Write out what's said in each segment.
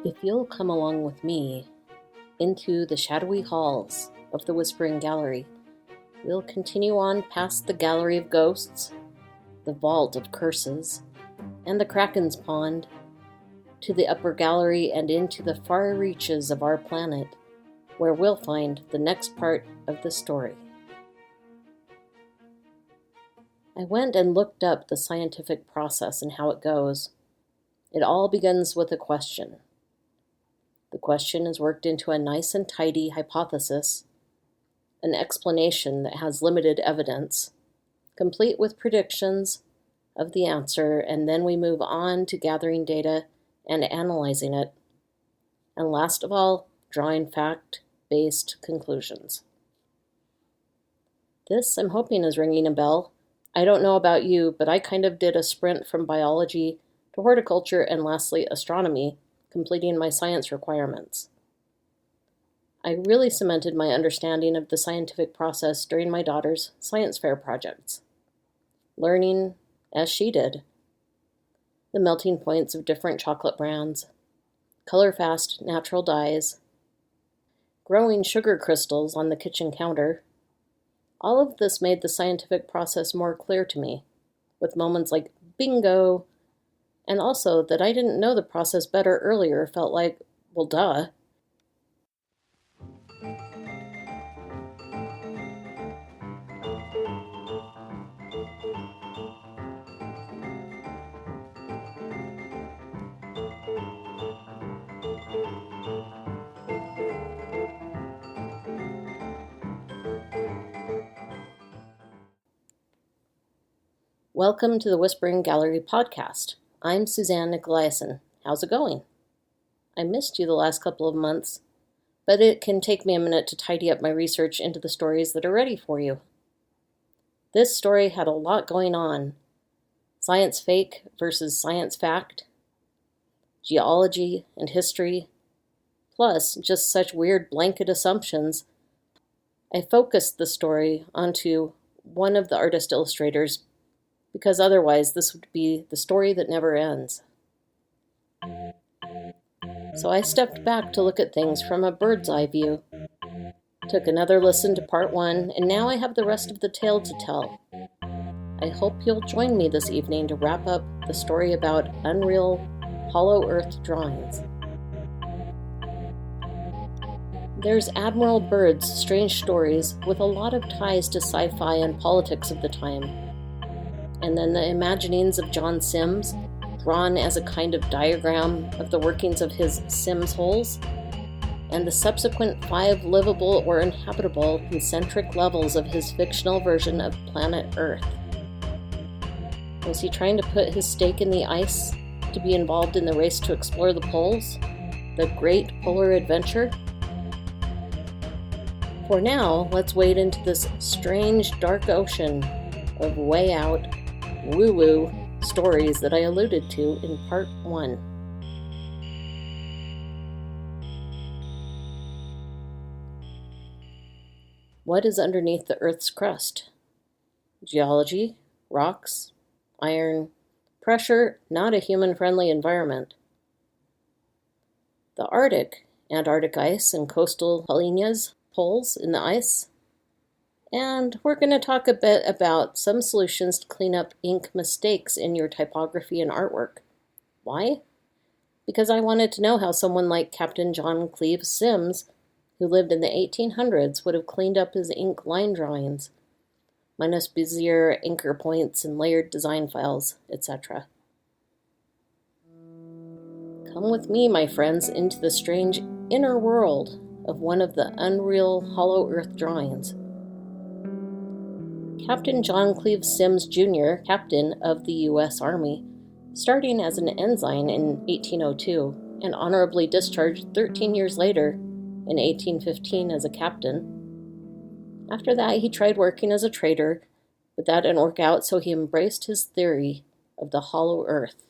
If you'll come along with me into the shadowy halls of the Whispering Gallery, we'll continue on past the Gallery of Ghosts, the Vault of Curses, and the Kraken's Pond, to the Upper Gallery and into the far reaches of our planet, where we'll find the next part of the story. I went and looked up the scientific process and how it goes. It all begins with a question. The question is worked into a nice and tidy hypothesis, an explanation that has limited evidence, complete with predictions of the answer, and then we move on to gathering data and analyzing it, and last of all, drawing fact-based conclusions. This, I'm hoping, is ringing a bell. I don't know about you, but I kind of did a sprint from biology to horticulture and lastly astronomy, completing my science requirements. I really cemented my understanding of the scientific process during my daughter's science fair projects, learning, as she did, the melting points of different chocolate brands, color-fast natural dyes, growing sugar crystals on the kitchen counter. All of this made the scientific process more clear to me, with moments like bingo, and also that I didn't know the process better earlier felt like, well, duh. Welcome to the Whispering Gallery podcast. I'm Suzanne Nicolaisen. How's it going? I missed you the last couple of months, but it can take me a minute to tidy up my research into the stories that are ready for you. This story had a lot going on. Science fake versus science fact, geology and history, plus just such weird blanket assumptions. I focused the story onto one of the artist illustrators because otherwise this would be the story that never ends. So I stepped back to look at things from a bird's eye view, took another listen to part 1, and now I have the rest of the tale to tell. I hope you'll join me this evening to wrap up the story about unreal, hollow earth drawings. There's Admiral Byrd's strange stories with a lot of ties to sci-fi and politics of the time. And then the imaginings of John Symmes, drawn as a kind of diagram of the workings of his Symmes holes, and the subsequent 5 livable or inhabitable concentric levels of his fictional version of planet Earth. Was he trying to put his stake in the ice to be involved in the race to explore the poles? The great polar adventure? For now, let's wade into this strange dark ocean of way out, woo-woo stories that I alluded to in part 1. What is underneath the Earth's crust? Geology, rocks, iron, pressure, not a human-friendly environment. The Arctic, Antarctic ice, and coastal polynyas, poles in the ice. And we're going to talk a bit about some solutions to clean up ink mistakes in your typography and artwork. Why? Because I wanted to know how someone like Captain John Cleves Symmes, who lived in the 1800s, would have cleaned up his ink line drawings, minus Bezier anchor points and layered design files, etc. Come with me, my friends, into the strange inner world of one of the unreal hollow earth drawings. Captain John Cleves Symmes Jr., captain of the U.S. Army, starting as an ensign in 1802 and honorably discharged 13 years later in 1815 as a captain. After that, he tried working as a trader, but that didn't work out, so he embraced his theory of the hollow earth.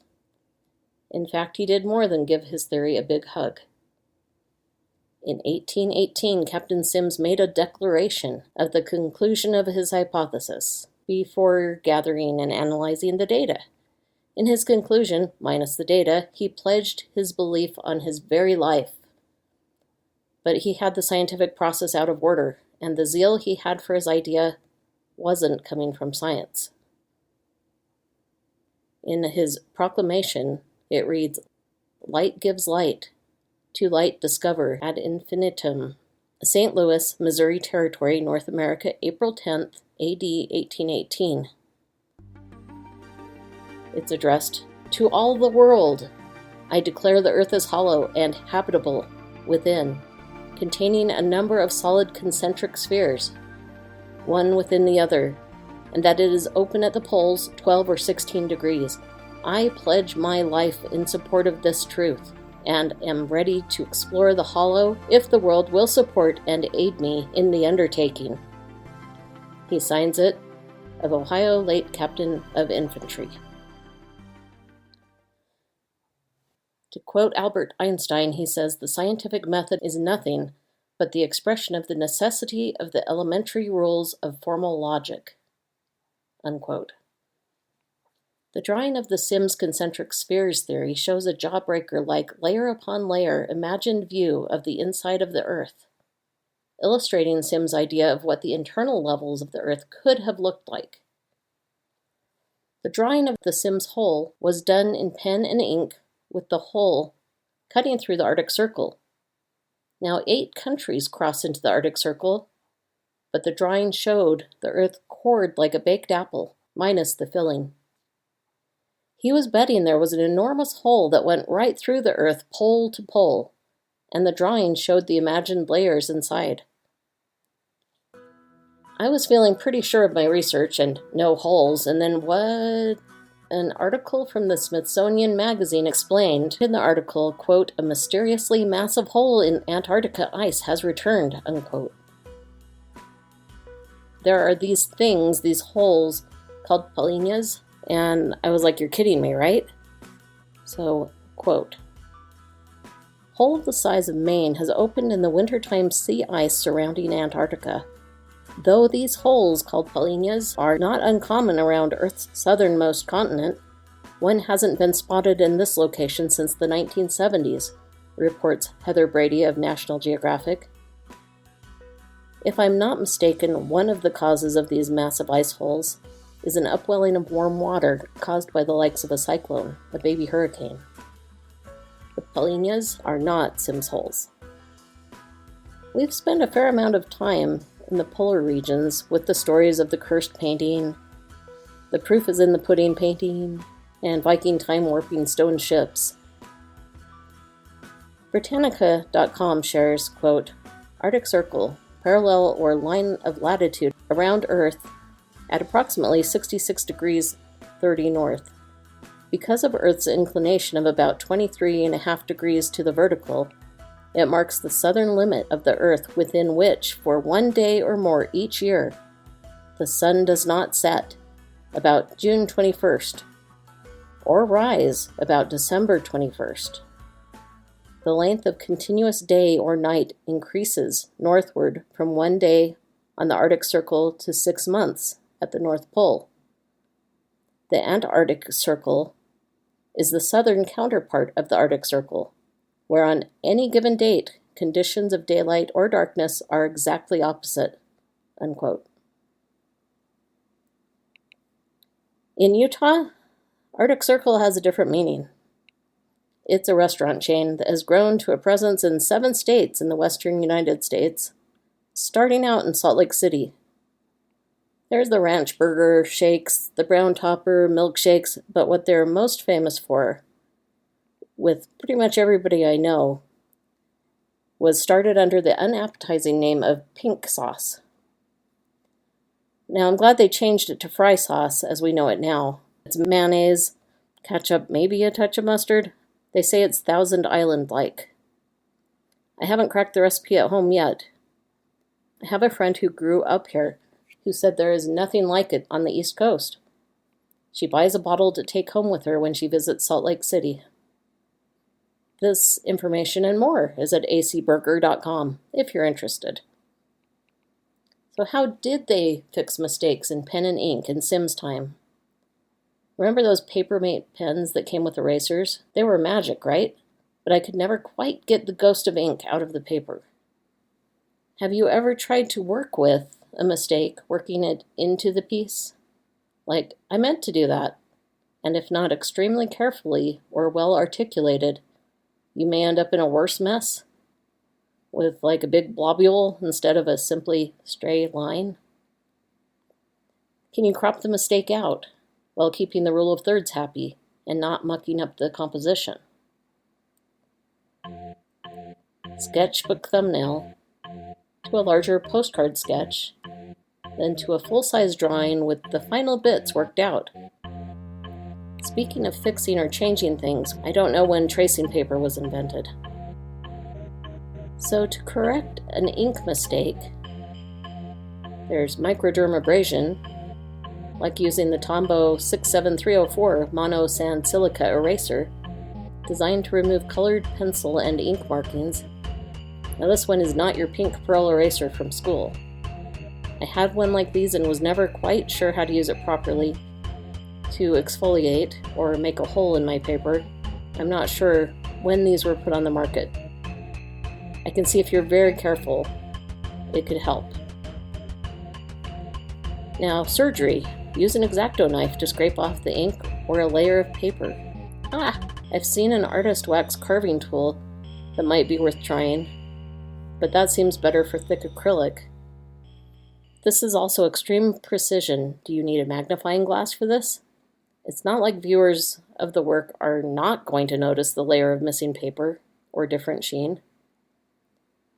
In fact, he did more than give his theory a big hug. In 1818, Captain Symmes made a declaration of the conclusion of his hypothesis before gathering and analyzing the data. In his conclusion, minus the data, he pledged his belief on his very life. But he had the scientific process out of order, and the zeal he had for his idea wasn't coming from science. In his proclamation, it reads, "Light gives light, to light discover ad infinitum." St. Louis, Missouri Territory, North America, April 10th, AD 1818. It's addressed to all the world. I declare the earth is hollow and habitable within, containing a number of solid concentric spheres, one within the other, and that it is open at the poles 12 or 16 degrees. I pledge my life in support of this truth, and am ready to explore the hollow if the world will support and aid me in the undertaking. He signs it, of Ohio late Captain of Infantry. To quote Albert Einstein, he says, "The scientific method is nothing but the expression of the necessity of the elementary rules of formal logic." Unquote. The drawing of the Symmes concentric spheres theory shows a jawbreaker-like layer upon layer imagined view of the inside of the Earth, illustrating Symmes' idea of what the internal levels of the Earth could have looked like. The drawing of the Symmes hole was done in pen and ink, with the hole cutting through the Arctic Circle. Now 8 countries cross into the Arctic Circle, but the drawing showed the Earth cored like a baked apple, minus the filling. He was betting there was an enormous hole that went right through the Earth pole to pole, and the drawing showed the imagined layers inside. I was feeling pretty sure of my research and no holes, and then what? An article from the Smithsonian Magazine explained in the article, quote, "A mysteriously massive hole in Antarctica ice has returned," unquote. There are these things, these holes, called polynyas, and I was like, you're kidding me, right? So, quote, "Hole the size of Maine has opened in the wintertime sea ice surrounding Antarctica. Though these holes, called polynyas, are not uncommon around Earth's southernmost continent, one hasn't been spotted in this location since the 1970s, reports Heather Brady of National Geographic. If I'm not mistaken, one of the causes of these massive ice holes is an upwelling of warm water caused by the likes of a cyclone, a baby hurricane. The polynyas are not Symmes holes." We've spent a fair amount of time in the polar regions with the stories of the cursed painting, the proof is in the pudding painting, and Viking time-warping stone ships. Britannica.com shares, quote, "Arctic Circle, parallel or line of latitude around Earth at approximately 66 degrees 30 north. Because of Earth's inclination of about 23.5 degrees to the vertical, it marks the southern limit of the Earth within which, for 1 day or more each year, the sun does not set, about June 21st, or rise, about December 21st. The length of continuous day or night increases northward from 1 day on the Arctic Circle to 6 months at the North Pole. The Antarctic Circle is the southern counterpart of the Arctic Circle, where on any given date, conditions of daylight or darkness are exactly opposite," unquote. In Utah, Arctic Circle has a different meaning. It's a restaurant chain that has grown to a presence in 7 states in the western United States, starting out in Salt Lake City. There's the ranch burger, shakes, the brown topper, milkshakes, but what they're most famous for, with pretty much everybody I know, was started under the unappetizing name of pink sauce. Now, I'm glad they changed it to fry sauce as we know it now. It's mayonnaise, ketchup, maybe a touch of mustard. They say it's Thousand Island-like. I haven't cracked the recipe at home yet. I have a friend who grew up here who said there is nothing like it on the East Coast. She buys a bottle to take home with her when she visits Salt Lake City. This information and more is at acburger.com if you're interested. So how did they fix mistakes in pen and ink in Symmes' time? Remember those Papermate pens that came with erasers? They were magic, right? But I could never quite get the ghost of ink out of the paper. Have you ever tried to work with a mistake, working it into the piece? Like, I meant to do that. And if not extremely carefully or well articulated, you may end up in a worse mess with like a big globule instead of a simply stray line. Can you crop the mistake out while keeping the rule of thirds happy and not mucking up the composition? Sketchbook thumbnail to a larger postcard sketch, then to a full-size drawing with the final bits worked out. Speaking of fixing or changing things, I don't know when tracing paper was invented. So to correct an ink mistake, there's microdermabrasion, like using the Tombow 67304 mono sand silica eraser, designed to remove colored pencil and ink markings. Now this one is not your pink pearl eraser from school. I had one like these and was never quite sure how to use it properly to exfoliate or make a hole in my paper. I'm not sure when these were put on the market. I can see if you're very careful, it could help. Now, surgery. Use an X-Acto knife to scrape off the ink or a layer of paper. I've seen an artist wax carving tool that might be worth trying, but that seems better for thick acrylic. This is also extreme precision. Do you need a magnifying glass for this? It's not like viewers of the work are not going to notice the layer of missing paper or different sheen.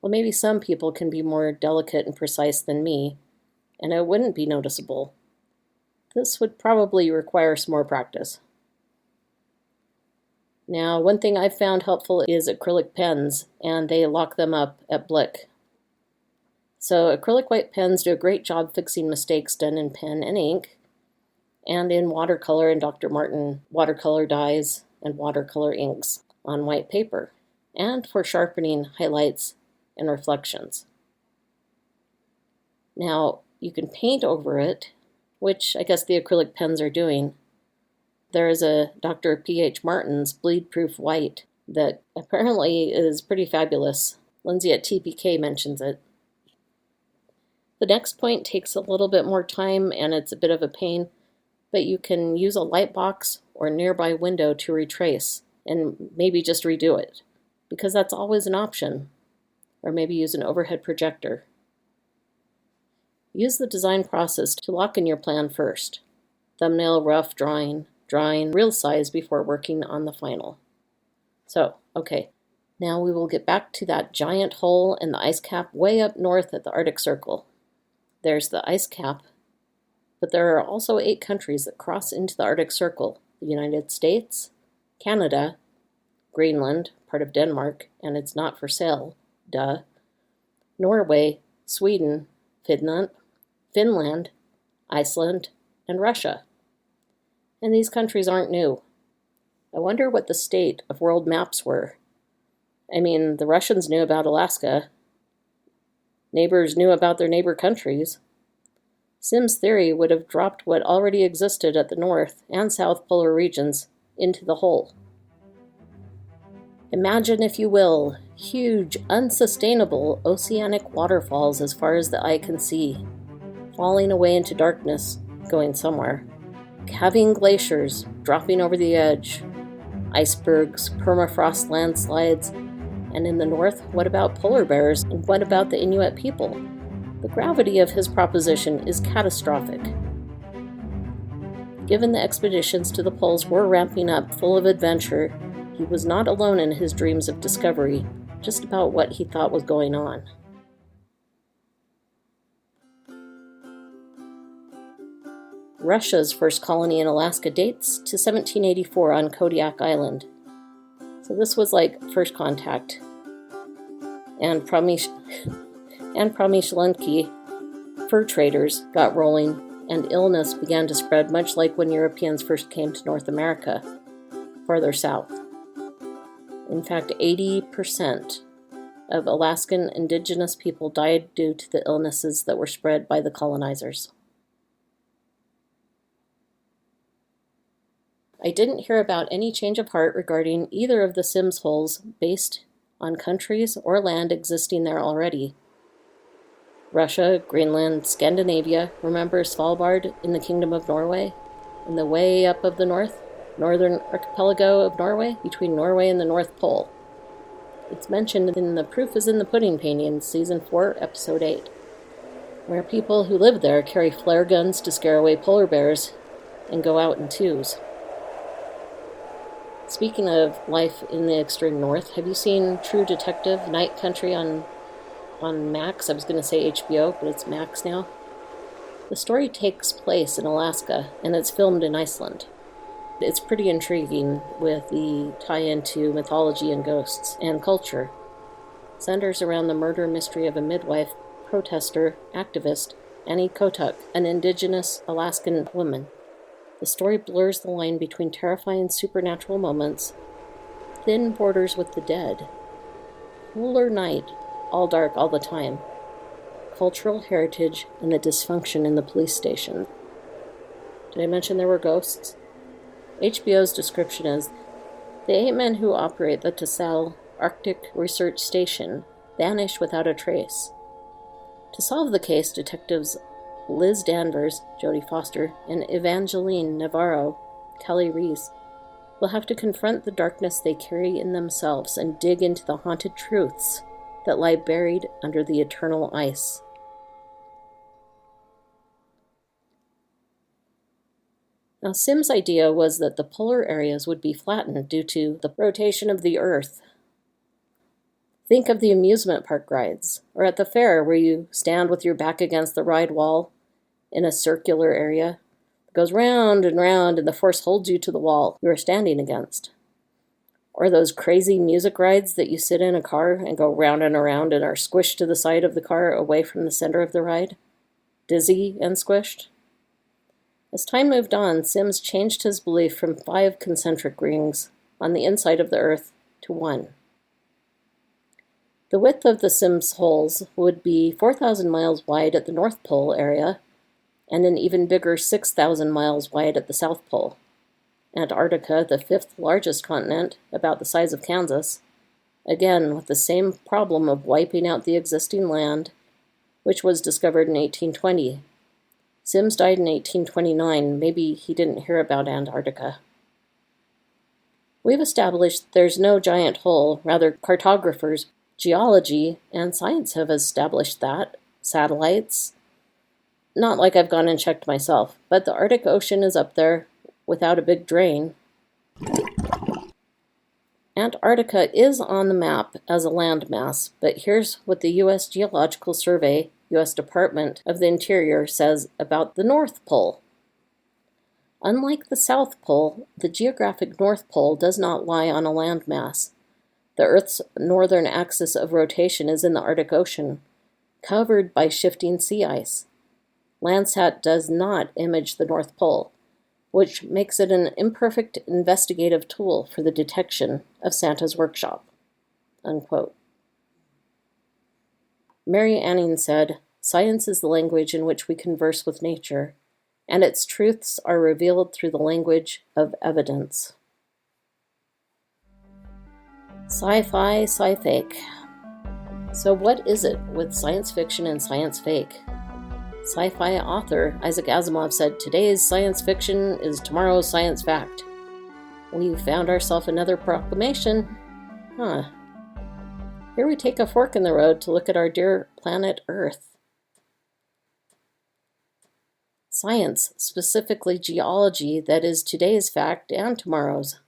Well, maybe some people can be more delicate and precise than me, and it wouldn't be noticeable. This would probably require some more practice. Now, one thing I've found helpful is acrylic pens, and they lock them up at Blick. So acrylic white pens do a great job fixing mistakes done in pen and ink, and in watercolor and Dr. Martin watercolor dyes and watercolor inks on white paper, and for sharpening highlights and reflections. Now, you can paint over it, which I guess the acrylic pens are doing. There is a Dr. P.H. Martin's bleed-proof white that apparently is pretty fabulous. Lindsay at TPK mentions it. The next point takes a little bit more time and it's a bit of a pain, but you can use a light box or nearby window to retrace and maybe just redo it, because that's always an option. Or maybe use an overhead projector. Use the design process to lock in your plan first. Thumbnail, rough, drawing real size before working on the final. So, okay, now we will get back to that giant hole in the ice cap way up north at the Arctic Circle. There's the ice cap, but there are also 8 countries that cross into the Arctic Circle: the United States, Canada, Greenland, part of Denmark, and it's not for sale, duh, Norway, Sweden, Finland, Iceland, and Russia. And these countries aren't new. I wonder what the state of world maps were. I mean, the Russians knew about Alaska. Neighbors knew about their neighbor countries. Symmes' theory would have dropped what already existed at the north and south polar regions into the hole. Imagine, if you will, huge, unsustainable oceanic waterfalls as far as the eye can see, falling away into darkness, going somewhere. Calving glaciers dropping over the edge, icebergs, permafrost landslides, and in the north, what about polar bears, and what about the Inuit people? The gravity of his proposition is catastrophic. Given the expeditions to the poles were ramping up, full of adventure, he was not alone in his dreams of discovery, just about what he thought was going on. Russia's first colony in Alaska dates to 1784 on Kodiak Island. So this was like first contact. And Promislenki fur traders got rolling, and illness began to spread much like when Europeans first came to North America, farther south. In fact, 80% of Alaskan indigenous people died due to the illnesses that were spread by the colonizers. I didn't hear about any change of heart regarding either of the Symmes holes based on countries or land existing there already. Russia, Greenland, Scandinavia, remember Svalbard in the Kingdom of Norway? In the way up of the northern archipelago of Norway, between Norway and the North Pole. It's mentioned in The Proof is in the Pudding painting, Season 4, Episode 8, where people who live there carry flare guns to scare away polar bears and go out in twos. Speaking of life in the extreme north, have you seen True Detective Night Country on Max? I was going to say HBO, but it's Max now. The story takes place in Alaska, and it's filmed in Iceland. It's pretty intriguing with the tie-in to mythology and ghosts and culture. Centers around the murder mystery of a midwife, protester, activist, Annie Kotuk, an indigenous Alaskan woman. The story blurs the line between terrifying supernatural moments, thin borders with the dead, cooler night, all dark all the time, cultural heritage, and the dysfunction in the police station. Did I mention there were ghosts? HBO's description is, the 8 men who operate the Tassal Arctic Research Station vanish without a trace. To solve the case, detectives Liz Danvers, Jodie Foster, and Evangeline Navarro, Kelly Reese, will have to confront the darkness they carry in themselves and dig into the haunted truths that lie buried under the eternal ice. Now, Symmes' idea was that the polar areas would be flattened due to the rotation of the Earth. Think of the amusement park rides, or at the fair where you stand with your back against the ride wall in a circular area. It goes round and round, and the force holds you to the wall you are standing against. Or those crazy music rides that you sit in a car and go round and around and are squished to the side of the car away from the center of the ride, dizzy and squished. As time moved on, Symmes changed his belief from 5 concentric rings on the inside of the Earth to 1. The width of the Symmes holes would be 4,000 miles wide at the North Pole area and an even bigger 6,000 miles wide at the South Pole. Antarctica, the 5th largest continent, about the size of Kansas, again with the same problem of wiping out the existing land, which was discovered in 1820. Symmes died in 1829. Maybe he didn't hear about Antarctica. We've established there's no giant hole, rather cartographers, geology, and science have established that. Satellites. Not like I've gone and checked myself, but the Arctic Ocean is up there without a big drain. Antarctica is on the map as a landmass, but here's what the U.S. Geological Survey, U.S. Department of the Interior, says about the North Pole. Unlike the South Pole, the geographic North Pole does not lie on a landmass. The Earth's northern axis of rotation is in the Arctic Ocean, covered by shifting sea ice. Landsat does not image the North Pole, which makes it an imperfect investigative tool for the detection of Santa's workshop." Unquote. Mary Anning said, "Science is the language in which we converse with nature, and its truths are revealed through the language of evidence." Sci-fi, sci-fake. So what is it with science fiction and science fake? Sci-fi author Isaac Asimov said, "Today's science fiction is tomorrow's science fact." We found ourselves another proclamation. Here we take a fork in the road to look at our dear planet Earth. Science, specifically geology, that is today's fact and tomorrow's.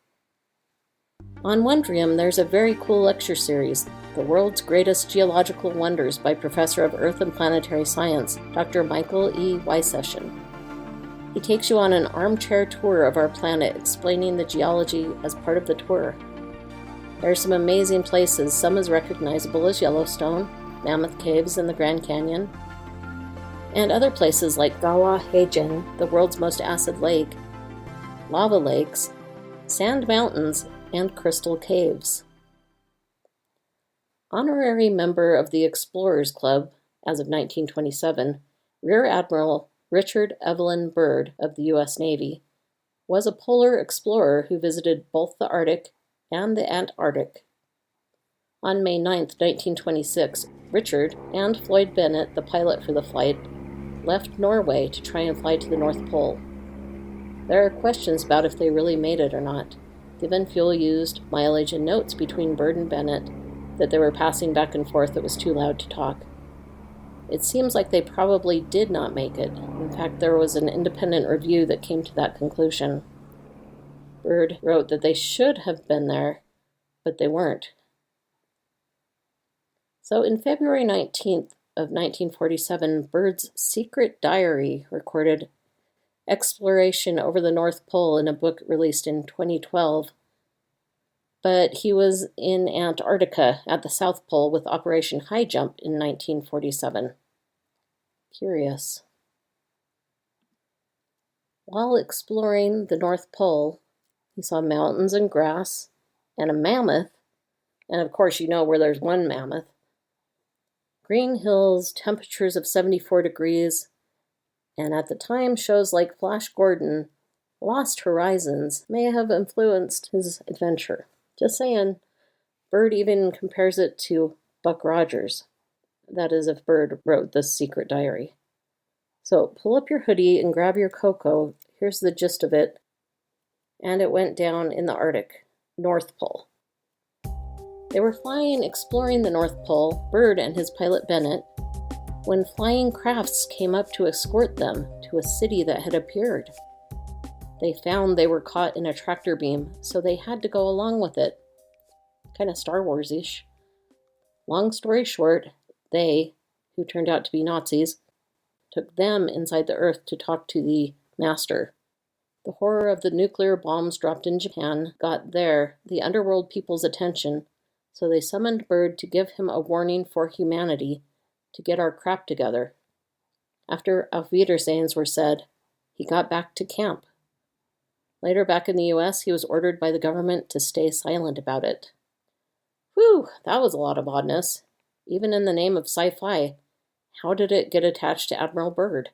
On Wondrium, there's a very cool lecture series, The World's Greatest Geological Wonders by Professor of Earth and Planetary Science, Dr. Michael E. Weissession. He takes you on an armchair tour of our planet, explaining the geology as part of the tour. There are some amazing places, some as recognizable as Yellowstone, Mammoth Caves, and the Grand Canyon, and other places like Gawa Heijin, the world's most acid lake, lava lakes, sand mountains, and crystal caves. Honorary member of the Explorers Club, as of 1927, Rear Admiral Richard Evelyn Byrd of the U.S. Navy, was a polar explorer who visited both the Arctic and the Antarctic. On May 9, 1926, Richard and Floyd Bennett, the pilot for the flight, left Norway to try and fly to the North Pole. There are questions about if they really made it or not, given fuel used, mileage, and notes between Byrd and Bennett that they were passing back and forth that was too loud to talk. It seems like they probably did not make it. In fact, there was an independent review that came to that conclusion. Byrd wrote that they should have been there, but they weren't. So in February 19th of 1947, Byrd's secret diary recorded exploration over the North Pole in a book released in 2012. But he was in Antarctica at the South Pole with Operation High Jump in 1947. Curious. While exploring the North Pole, he saw mountains and grass and a mammoth, and of course you know where there's one mammoth, green hills, temperatures of 74 degrees, and at the time shows like Flash Gordon, Lost Horizons may have influenced his adventure. Just saying. Byrd even compares it to Buck Rogers. That is, if Byrd wrote this secret diary. So pull up your hoodie and grab your cocoa. Here's the gist of it. And it went down in the Arctic, North Pole. They were exploring the North Pole, Byrd and his pilot Bennett, when flying crafts came up to escort them to a city that had appeared. They found they were caught in a tractor beam, so they had to go along with it. Kind of Star Wars-ish. Long story short, they, who turned out to be Nazis, took them inside the Earth to talk to the Master. The horror of the nuclear bombs dropped in Japan got the underworld people's attention, so they summoned Byrd to give him a warning for humanity to get our crap together. After Auf Wiedersehens were said, he got back to camp. Later back in the U.S., he was ordered by the government to stay silent about it. Whew, that was a lot of oddness. Even in the name of sci-fi, how did it get attached to Admiral Byrd?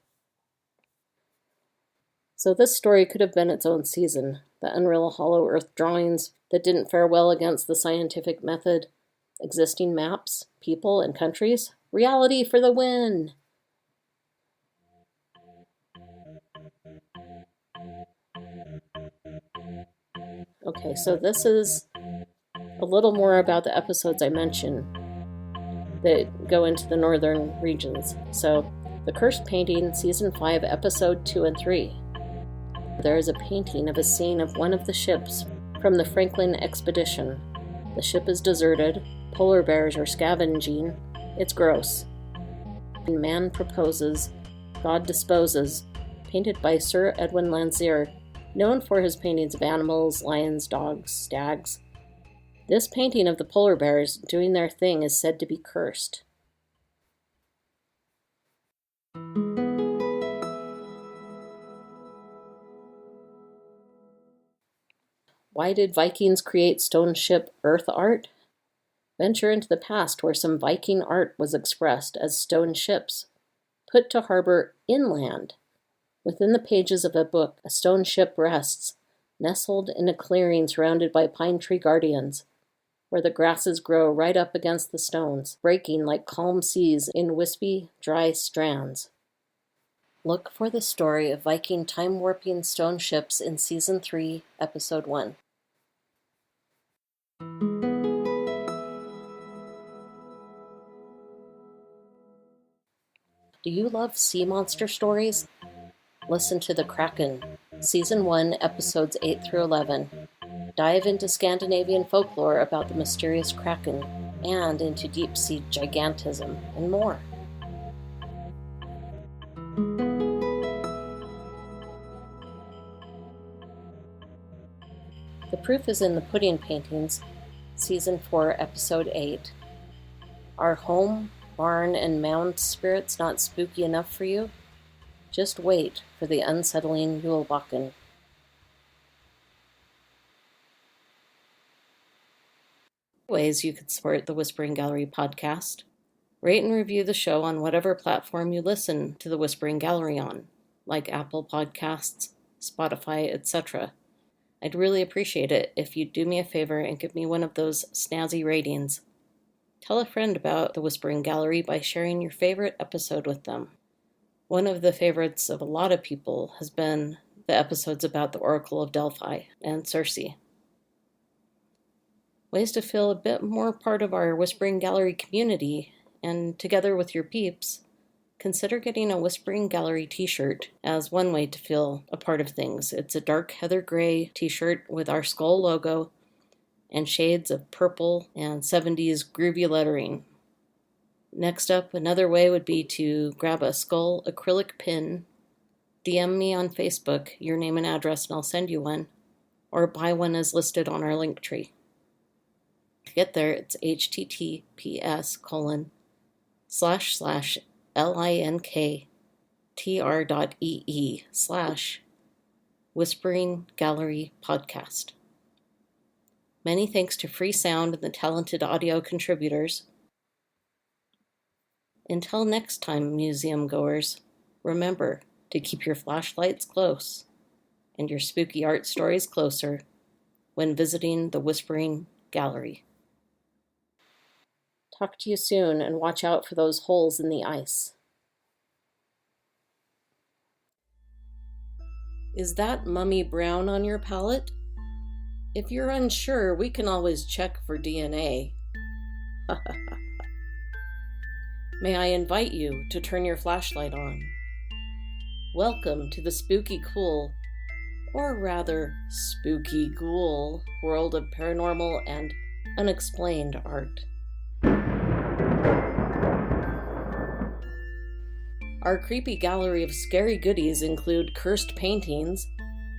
So this story could have been its own season. The unreal hollow earth drawings that didn't fare well against the scientific method, existing maps, people, and countries. Reality for the win! Okay, so this is a little more about the episodes I mentioned that go into the northern regions. So, The Cursed Painting, Season 5, Episode 2 and 3. There is a painting of a scene of one of the ships from the Franklin expedition. The ship is deserted, polar bears are scavenging, it's gross. And man proposes, God disposes, painted by Sir Edwin Landseer, known for his paintings of animals, lions, dogs, stags. This painting of the polar bears doing their thing is said to be cursed. Why did Vikings create stone ship earth art? Venture into the past where some Viking art was expressed as stone ships, put to harbor inland. Within the pages of a book, a stone ship rests, nestled in a clearing surrounded by pine tree guardians, where the grasses grow right up against the stones, breaking like calm seas in wispy, dry strands. Look for the story of Viking time-warping stone ships in Season 3, Episode 1. Do you love sea monster stories? Listen to The Kraken, Season 1, Episodes 8 through 11. Dive into Scandinavian folklore about the mysterious Kraken and into deep-sea gigantism and more. The proof is in the pudding paintings, Season 4, Episode 8. Are home, barn, and mound spirits not spooky enough for you? Just wait for the unsettling Yulbakken. Ways you could support the Whispering Gallery podcast. Rate and review the show on whatever platform you listen to the Whispering Gallery on, like Apple Podcasts, Spotify, etc. I'd really appreciate it if you'd do me a favor and give me one of those snazzy ratings. Tell a friend about the Whispering Gallery by sharing your favorite episode with them. One of the favorites of a lot of people has been the episodes about the Oracle of Delphi and Circe. Ways to feel a bit more part of our Whispering Gallery community, and together with your peeps, consider getting a Whispering Gallery t-shirt as one way to feel a part of things. It's a dark heather gray t-shirt with our skull logo and shades of purple and 70s groovy lettering. Next up, another way would be to grab a skull acrylic pin, DM me on Facebook your name and address and I'll send you one, or buy one as listed on our link tree. To get there, it's https://linktr.ee/Whispering Gallery Podcast. Many thanks to Free Sound and the talented audio contributors. Until next time, museum goers, remember to keep your flashlights close and your spooky art stories closer when visiting the Whispering Gallery. Talk to you soon, and watch out for those holes in the ice. Is that mummy brown on your palette? If you're unsure, we can always check for DNA. May I invite you to turn your flashlight on? Welcome to the spooky cool, or rather spooky ghoul, world of paranormal and unexplained art. Our creepy gallery of scary goodies include cursed paintings,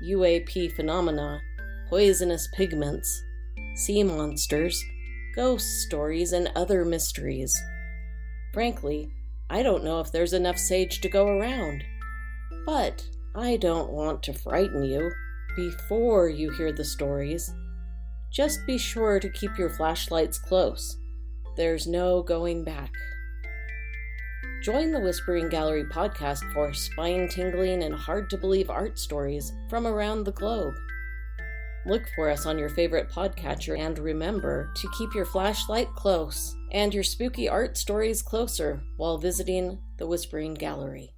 UAP phenomena, poisonous pigments, sea monsters, ghost stories, and other mysteries. Frankly, I don't know if there's enough sage to go around, but I don't want to frighten you before you hear the stories. Just be sure to keep your flashlights close. There's no going back. Join the Whispering Gallery podcast for spine-tingling and hard-to-believe art stories from around the globe. Look for us on your favorite podcatcher, and remember to keep your flashlight close and your spooky art stories closer while visiting the Whispering Gallery.